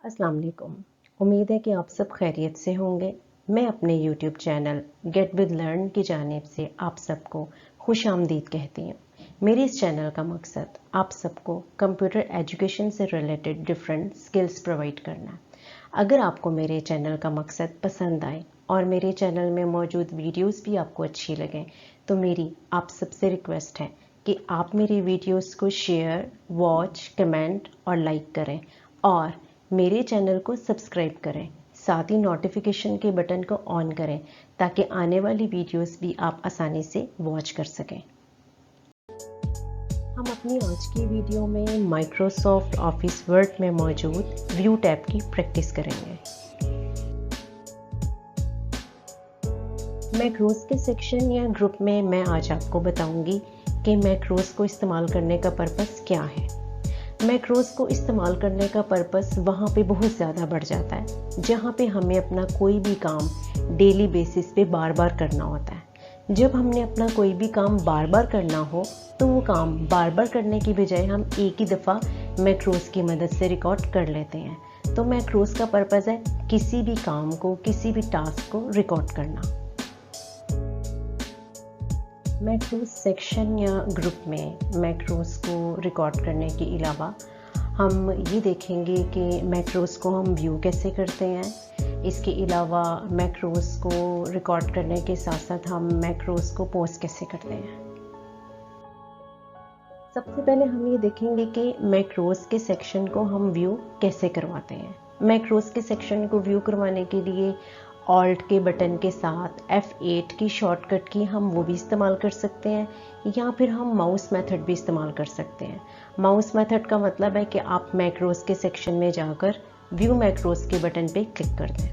अस्सलाम वालेकुम। उम्मीद है कि आप सब खैरियत से होंगे। मैं अपने YouTube channel get with learn की जानिब से आप सबको खुश आमदीद कहती हूँ। मेरे इस चैनल का मकसद आप सबको कंप्यूटर एजुकेशन से रिलेटेड डिफरेंट स्किल्स प्रोवाइड करना है। अगर आपको मेरे चैनल का मकसद पसंद आए और मेरे चैनल में मौजूद वीडियोस भी आपको अच्छी लगें तो मेरी आप सबसे रिक्वेस्ट है कि आप मेरी वीडियोस को शेयर, वॉच, कमेंट और लाइक करें और मेरे चैनल को सब्सक्राइब करें। साथ ही नोटिफिकेशन के बटन को ऑन करें ताकि आने वाली वीडियोस भी आप आसानी से वॉच कर सकें। हम अपनी आज की वीडियो में माइक्रोसॉफ्ट ऑफिस वर्ड में मौजूद व्यू टैब की प्रैक्टिस करेंगे। मैक्रोस के सेक्शन या ग्रुप में मैं आज आपको बताऊंगी कि मैक्रोस को इस्तेमाल करने का पर्पस क्या है। मैक्रोस को इस्तेमाल करने का पर्पस वहाँ पे बहुत ज़्यादा बढ़ जाता है जहाँ पे हमें अपना कोई भी काम डेली बेसिस पे बार बार करना होता है। जब हमने अपना कोई भी काम बार बार करना हो तो वो काम बार बार करने की बजाय हम एक ही दफ़ा मैक्रोस की मदद से रिकॉर्ड कर लेते हैं। तो मैक्रोस का पर्पस है किसी भी काम को, किसी भी टास्क को रिकॉर्ड करना। मैक्रोस सेक्शन या ग्रुप में मैक्रोस को रिकॉर्ड करने के अलावा हम ये देखेंगे कि मैक्रोस को हम व्यू कैसे करते हैं। इसके अलावा मैक्रोस को रिकॉर्ड करने के साथ साथ हम मैक्रोस को पोस्ट कैसे करते हैं। सबसे पहले हम ये देखेंगे कि मैक्रोस के सेक्शन को हम व्यू कैसे करवाते हैं। मैक्रोस के सेक्शन को व्यू करवाने के लिए ऑल्ट के बटन के साथ F8 की शॉर्टकट की हम वो भी इस्तेमाल कर सकते हैं या फिर हम माउस मेथड भी इस्तेमाल कर सकते हैं। माउस मेथड का मतलब है कि आप मैक्रोस के सेक्शन में जाकर व्यू मैक्रोस के बटन पे क्लिक कर दें।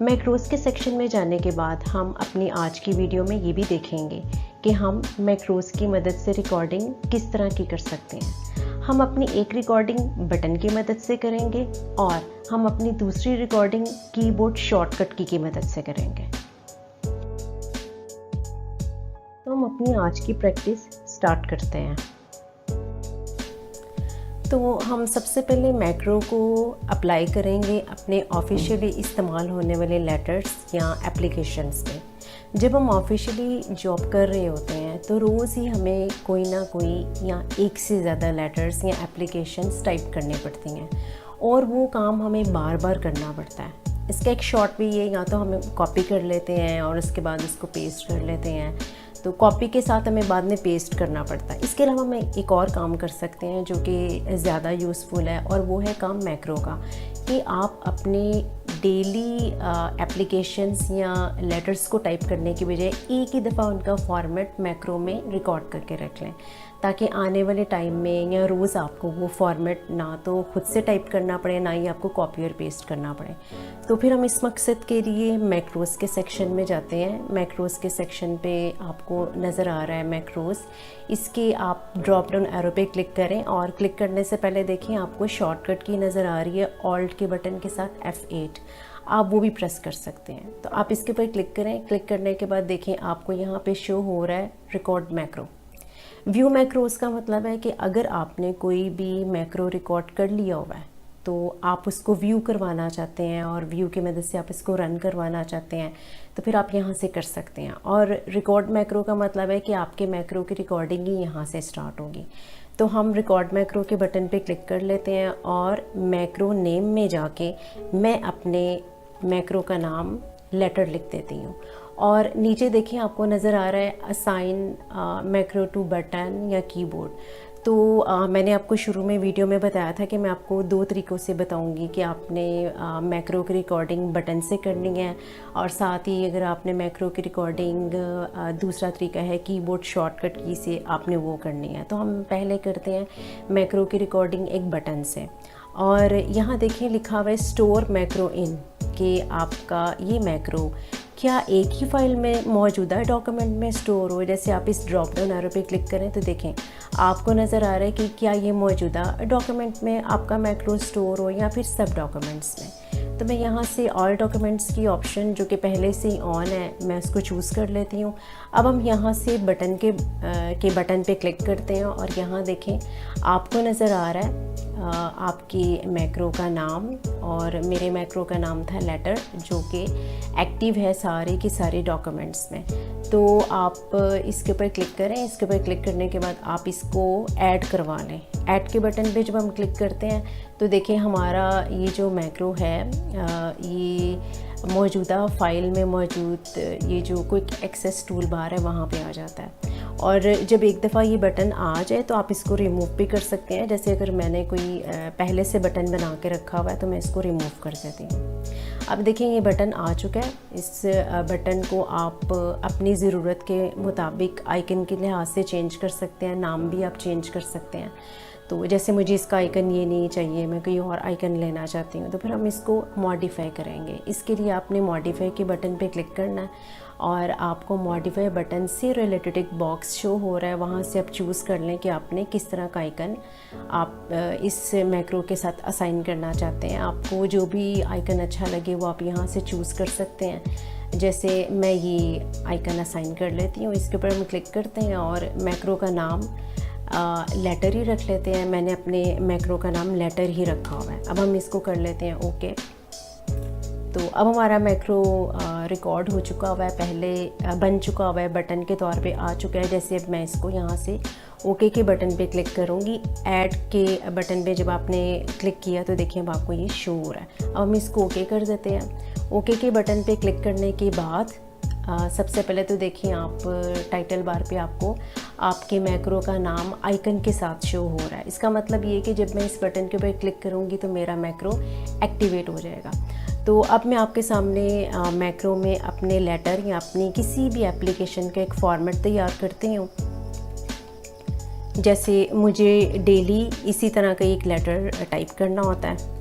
मैक्रोस के सेक्शन में जाने के बाद हम अपनी आज की वीडियो में ये भी देखेंगे कि हम मैक्रोस की मदद से रिकॉर्डिंग किस तरह की कर सकते हैं। हम अपनी एक रिकॉर्डिंग बटन की मदद से करेंगे और हम अपनी दूसरी रिकॉर्डिंग कीबोर्ड शॉर्टकट की मदद से करेंगे। तो हम अपनी आज की प्रैक्टिस स्टार्ट करते हैं। तो हम सबसे पहले मैक्रो को अप्लाई करेंगे अपने ऑफिशियली इस्तेमाल होने वाले लेटर्स या एप्लीकेशंस में। जब हम ऑफिशियली जॉब कर रहे होते हैं तो रोज़ ही हमें कोई ना कोई या एक से ज़्यादा लेटर्स या एप्लीकेशंस टाइप करने पड़ती हैं और वो काम हमें बार बार करना पड़ता है। इसका एक शॉर्ट भी ये, या तो हम कॉपी कर लेते हैं और उसके बाद उसको पेस्ट कर लेते हैं, तो कॉपी के साथ हमें बाद में पेस्ट करना पड़ता है। इसके अलावा हम एक और काम कर सकते हैं जो कि ज़्यादा यूज़फुल है और वो है काम मैक्रो का, कि आप अपने डेली एप्लीकेशंस या लेटर्स को टाइप करने की बजाय एक ही दफ़ा उनका फॉर्मेट मैक्रो में रिकॉर्ड करके रख लें ताकि आने वाले टाइम में या रोज़ आपको वो फॉर्मेट ना तो खुद से टाइप करना पड़े ना ही आपको कॉपी और पेस्ट करना पड़े। तो फिर हम इस मकसद के लिए मैक्रोस के सेक्शन में जाते हैं। मैक्रोस के सेक्शन पे आपको नज़र आ रहा है मैक्रोस, इसके आप ड्रॉप डाउन एरो पे क्लिक करें और क्लिक करने से पहले देखें आपको शॉर्टकट की नज़र आ रही है ऑल्ट के बटन के साथ F8, आप वो भी प्रेस कर सकते हैं। तो आप इसके ऊपर क्लिक करें। क्लिक करने के बाद देखें आपको यहाँ पे शो हो रहा है रिकॉर्ड मैक्रो। व्यू मैक्रोस का मतलब है कि अगर आपने कोई भी मैक्रो रिकॉर्ड कर लिया हुआ है तो आप उसको व्यू करवाना चाहते हैं और व्यू की मदद से आप इसको रन करवाना चाहते हैं तो फिर आप यहाँ से कर सकते हैं। और रिकॉर्ड मैक्रो का मतलब है कि आपके मैक्रो की रिकॉर्डिंग ही यहाँ से स्टार्ट होगी। तो हम रिकॉर्ड मैक्रो के बटन पे क्लिक कर लेते हैं और मैक्रो नेम में जाके मैं अपने मैक्रो का नाम लेटर लिख देती हूँ और नीचे देखिए आपको नज़र आ रहा है असाइन मैक्रो टू बटन या कीबोर्ड। तो मैंने आपको शुरू में वीडियो में बताया था कि मैं आपको दो तरीक़ों से बताऊंगी कि आपने मैक्रो की रिकॉर्डिंग बटन से करनी है और साथ ही अगर आपने मैक्रो की रिकॉर्डिंग दूसरा तरीका है कीबोर्ड शॉर्टकट की से आपने वो करनी है। तो हम पहले करते हैं मैक्रो की रिकॉर्डिंग एक बटन से और यहाँ देखिए लिखा हुआ है स्टोर मैक्रो इन, कि आपका ये मैक्रो क्या एक ही फाइल में मौजूदा डॉक्यूमेंट में स्टोर हो। जैसे आप इस ड्रॉप डाउन एरो पे क्लिक करें तो देखें आपको नज़र आ रहा है कि क्या ये मौजूदा डॉक्यूमेंट में आपका मैक्रो स्टोर हो या फिर सब डॉक्यूमेंट्स में। तो मैं यहाँ से ऑल डॉक्यूमेंट्स की ऑप्शन जो कि पहले से ही ऑन है मैं उसको चूज़ कर लेती हूँ। अब हम यहाँ से बटन के बटन पे क्लिक करते हैं और यहाँ देखें आपको नज़र आ रहा है आपकी मैक्रो का नाम, और मेरे मैक्रो का नाम था लेटर, जो कि एक्टिव है सारे के सारे डॉक्यूमेंट्स में। तो आप इसके ऊपर क्लिक करें। इसके ऊपर क्लिक करने के बाद आप इसको ऐड करवा लें। ऐड के बटन पे जब हम क्लिक करते हैं तो देखिए हमारा ये जो मैक्रो है ये मौजूदा फ़ाइल में मौजूद ये जो क्विक एक्सेस टूल बार है वहाँ पे आ जाता है। और जब एक दफ़ा ये बटन आ जाए तो आप इसको रिमूव भी कर सकते हैं। जैसे अगर मैंने कोई पहले से बटन बना के रखा हुआ है तो मैं इसको रिमूव कर देती हूँ। अब देखिए ये बटन आ चुका है। इस बटन को आप अपनी ज़रूरत के मुताबिक आइकन के लिहाज से चेंज कर सकते हैं, नाम भी आप चेंज कर सकते हैं। तो जैसे मुझे इसका आइकन ये नहीं चाहिए, मैं कोई और आइकन लेना चाहती हूँ, तो फिर हम इसको मॉडिफाई करेंगे। इसके लिए आपने मॉडिफाई के बटन पे क्लिक करना है और आपको मॉडिफाई बटन से रिलेटेड एक बॉक्स शो हो रहा है, वहाँ से आप चूज़ कर लें कि आपने किस तरह का आइकन आप इस मैक्रो के साथ असाइन करना चाहते हैं। आपको जो भी आइकन अच्छा लगे वो आप यहाँ से चूज़ कर सकते हैं। जैसे मैं ये आइकन असाइन कर लेती हूँ। इसके ऊपर हम क्लिक करते हैं और मैक्रो का नाम लेटर ही रख लेते हैं। मैंने अपने मैक्रो का नाम लेटर ही रखा हुआ है। अब हम इसको कर लेते हैं ओके। तो अब हमारा मैक्रो रिकॉर्ड हो चुका हुआ है, पहले बन चुका हुआ है, बटन के तौर पे आ चुका है। जैसे अब मैं इसको यहाँ से ओके के बटन पे क्लिक करूँगी। ऐड के बटन पे जब आपने क्लिक किया तो देखिए अब आपको ये शो हो रहा है। अब हम इसको ओके कर देते हैं। ओके के बटन पे क्लिक करने के बाद सबसे पहले तो देखिए आप टाइटल बार पे आपको आपके मैक्रो का नाम आइकन के साथ शो हो रहा है। इसका मतलब ये है कि जब मैं इस बटन के ऊपर क्लिक करूँगी तो मेरा मैक्रो एक्टिवेट हो जाएगा। तो अब मैं आपके सामने मैक्रो में अपने लेटर या अपनी किसी भी एप्लीकेशन का एक फॉर्मेट तैयार करती हूँ। जैसे मुझे डेली इसी तरह का एक लेटर टाइप करना होता है।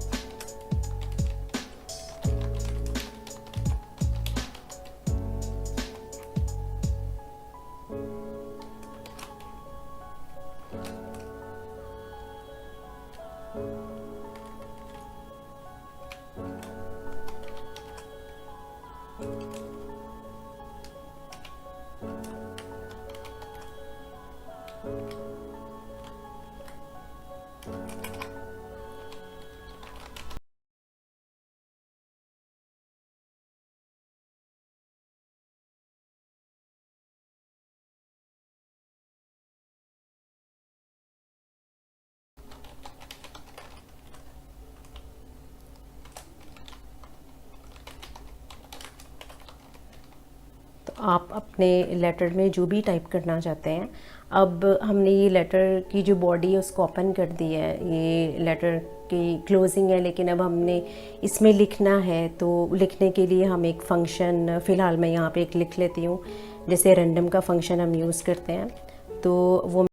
तो आप अपने लेटर में जो भी टाइप करना चाहते हैं, अब हमने ये लेटर की जो बॉडी है उसको ओपन कर दी है। ये लेटर की क्लोजिंग है, लेकिन अब हमने इसमें लिखना है तो लिखने के लिए हम एक फ़ंक्शन, फ़िलहाल मैं यहाँ पे एक लिख लेती हूँ। जैसे रैंडम का फ़ंक्शन हम यूज़ करते हैं तो वो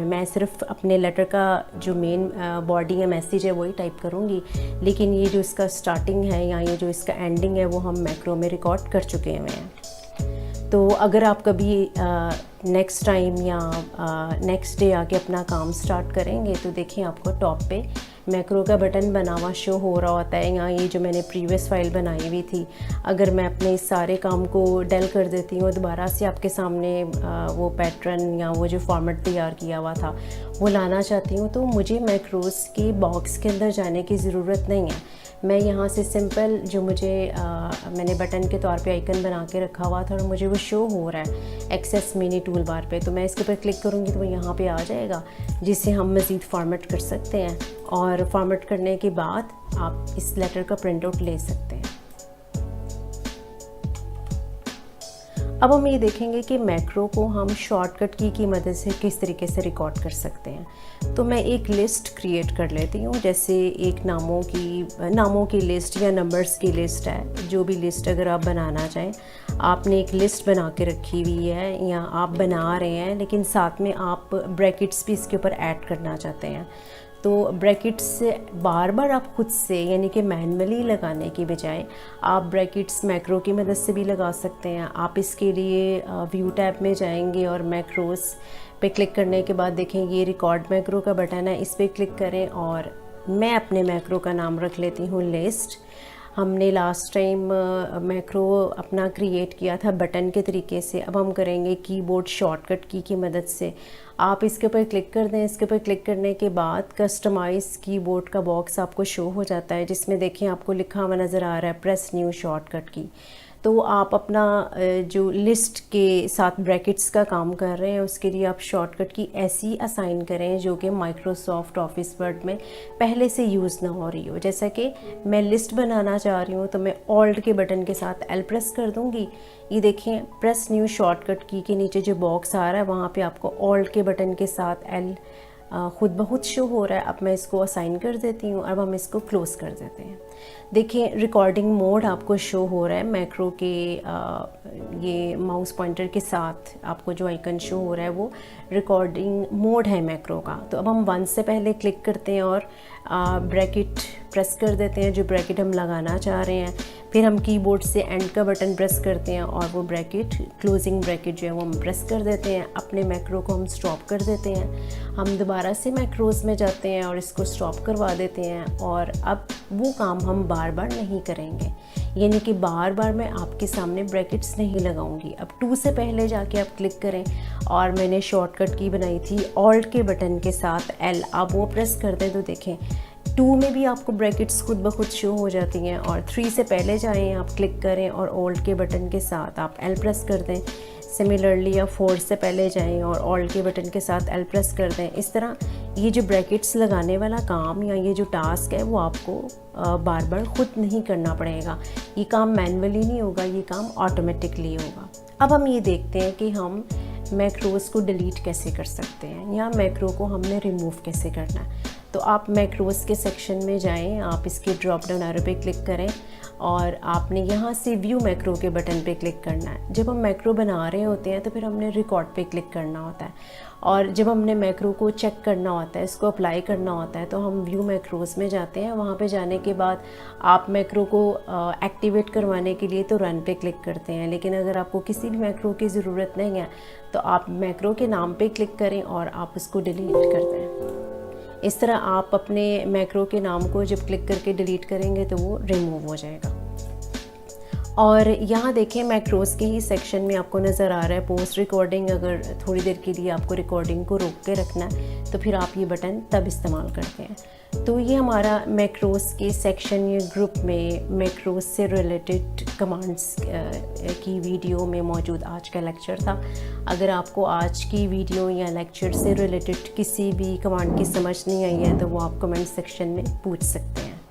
मैं सिर्फ अपने लेटर का जो मेन बॉडी या मैसेज है वही टाइप करूँगी, लेकिन ये जो इसका स्टार्टिंग है या ये जो इसका एंडिंग है वो हम मैक्रो में रिकॉर्ड कर चुके हुए हैं। तो अगर आप कभी नेक्स्ट टाइम या नेक्स्ट डे आके अपना काम स्टार्ट करेंगे तो देखें आपको टॉप पे मैक्रो का बटन बना हुआ शो हो रहा होता है। या ये जो मैंने प्रीवियस फाइल बनाई हुई थी, अगर मैं अपने इस सारे काम को डेल कर देती हूँ, दोबारा से आपके सामने वो पैटर्न या वो जो फॉर्मेट तैयार किया हुआ था वो लाना चाहती हूँ, तो मुझे मैक्रोस के बॉक्स के अंदर जाने की ज़रूरत नहीं है। मैं यहाँ से सिंपल जो मुझे मैंने बटन के तौर पे आइकन बना के रखा हुआ था और मुझे वो शो हो रहा है एक्सेस मिनी टूल बार पे, तो मैं इसके ऊपर क्लिक करूँगी तो वो यहाँ पे आ जाएगा, जिससे हम मज़ीद फॉर्मेट कर सकते हैं। और फॉर्मेट करने के बाद आप इस लेटर का प्रिंट आउट ले सकते हैं। अब हम ये देखेंगे कि मैक्रो को हम शॉर्टकट की मदद से किस तरीके से रिकॉर्ड कर सकते हैं। तो मैं एक लिस्ट क्रिएट कर लेती हूँ, जैसे एक नामों की लिस्ट या नंबर्स की लिस्ट है। जो भी लिस्ट अगर आप बनाना चाहें, आपने एक लिस्ट बना के रखी हुई है या आप बना रहे हैं, लेकिन साथ में आप ब्रैकेट्स भी इसके ऊपर ऐड करना चाहते हैं, तो ब्रैकेट्स से बार बार आप खुद से यानी कि मैनुअली लगाने की बजाय आप ब्रैकेट्स मैक्रो की मदद से भी लगा सकते हैं। आप इसके लिए व्यू टैब में जाएंगे और मैक्रोस पे क्लिक करने के बाद देखें ये रिकॉर्ड मैक्रो का बटन है, इस पर क्लिक करें और मैं अपने मैक्रो का नाम रख लेती हूँ लिस्ट। हमने लास्ट टाइम मैक्रो अपना क्रिएट किया था बटन के तरीके से, अब हम करेंगे कीबोर्ड शॉर्टकट की मदद से। आप इसके ऊपर क्लिक कर दें, इसके ऊपर क्लिक करने के बाद कस्टमाइज़ कीबोर्ड का बॉक्स आपको शो हो जाता है, जिसमें देखें आपको लिखा हुआ नज़र आ रहा है प्रेस न्यू शॉर्टकट की। तो आप अपना जो लिस्ट के साथ ब्रैकेट्स का काम कर रहे हैं उसके लिए आप शॉर्टकट की ऐसी असाइन करें जो कि माइक्रोसॉफ्ट ऑफिस वर्ड में पहले से यूज़ ना हो रही हो। जैसा कि मैं लिस्ट बनाना चाह रही हूँ तो मैं ऑल्ट के बटन के साथ एल प्रेस कर दूँगी। ये देखें प्रेस न्यू शॉर्टकट की के नीचे जो बॉक्स आ रहा है वहाँ पे आपको ऑल्ट के बटन के साथ एल खुद ब खुद शो हो रहा है। अब मैं इसको असाइन कर देती हूँ, अब हम इसको क्लोज़ कर देते हैं। देखिए रिकॉर्डिंग मोड आपको शो हो रहा है मैक्रो के ये माउस पॉइंटर के साथ आपको जो आइकन शो हो रहा है वो रिकॉर्डिंग मोड है मैक्रो का। तो अब हम 1 से पहले क्लिक करते हैं और ब्रैकेट प्रेस कर देते हैं जो ब्रैकेट हम लगाना चाह रहे हैं। फिर हम कीबोर्ड से एंड का बटन प्रेस करते हैं और वो ब्रैकेट क्लोजिंग ब्रैकेट जो है वो हम प्रेस कर देते हैं। अपने मैक्रो को हम स्टॉप कर देते हैं। हम दोबारा से मैक्रोज में जाते हैं और इसको स्टॉप करवा देते हैं और अब वो काम हम बार बार नहीं करेंगे, यानी कि बार बार मैं आपके सामने ब्रैकेट्स नहीं लगाऊंगी। अब 2 से पहले जाके आप क्लिक करें और मैंने शॉर्टकट की बनाई थी ऑल्ट के बटन के साथ एल, आप वो प्रेस कर दें तो देखें 2 में भी आपको ब्रैकेट्स खुद ब खुद शो हो जाती हैं। और 3 से पहले जाएं, आप क्लिक करें और ऑल्ट के बटन के साथ आप एल प्रेस कर दें। सिमिलरली या 4 से पहले जाएं और ऑल्ट के बटन के साथ एल प्रेस कर दें। इस तरह ये जो ब्रैकेट्स लगाने वाला काम या ये जो टास्क है वो आपको बार बार खुद नहीं करना पड़ेगा। ये काम मैनुअली नहीं होगा, ये काम ऑटोमेटिकली होगा। अब हम ये देखते हैं कि हम मैक्रोस को डिलीट कैसे कर सकते हैं या मैक्रो को हमने रिमूव कैसे करना है। तो आप मैक्रोस के सेक्शन में जाएं, आप इसके ड्रॉप डाउन एरो पे क्लिक करें और आपने यहाँ से व्यू मैक्रो के बटन पे क्लिक करना है। जब हम मैक्रो बना रहे होते हैं तो फिर हमने रिकॉर्ड पे क्लिक करना होता है और जब हमने मैक्रो को चेक करना होता है, इसको अप्लाई करना होता है, तो हम व्यू मैक्रोस में जाते हैं। वहाँ पे जाने के बाद आप मैक्रो को एक्टिवेट करवाने के लिए तो रन पे क्लिक करते हैं, लेकिन अगर आपको किसी भी मैक्रो की ज़रूरत नहीं है तो आप मैक्रो के नाम पे क्लिक करें और आप उसको डिलीट कर दें। इस तरह आप अपने मैक्रो के नाम को जब क्लिक करके डिलीट करेंगे तो वो रिमूव हो जाएगा। और यहाँ देखें मैक्रोस के ही सेक्शन में आपको नज़र आ रहा है पोस्ट रिकॉर्डिंग। अगर थोड़ी देर के लिए आपको रिकॉर्डिंग को रोक के रखना है तो फिर आप ये बटन तब इस्तेमाल करते हैं। तो ये हमारा मैक्रोस के सेक्शन या ग्रुप में मैक्रोस से रिलेटेड कमांड्स की वीडियो में मौजूद आज का लेक्चर था। अगर आपको आज की वीडियो या लेक्चर से रिलेटेड किसी भी कमांड की समझ नहीं आई है तो वो आप कमेंट सेक्शन में पूछ सकते हैं।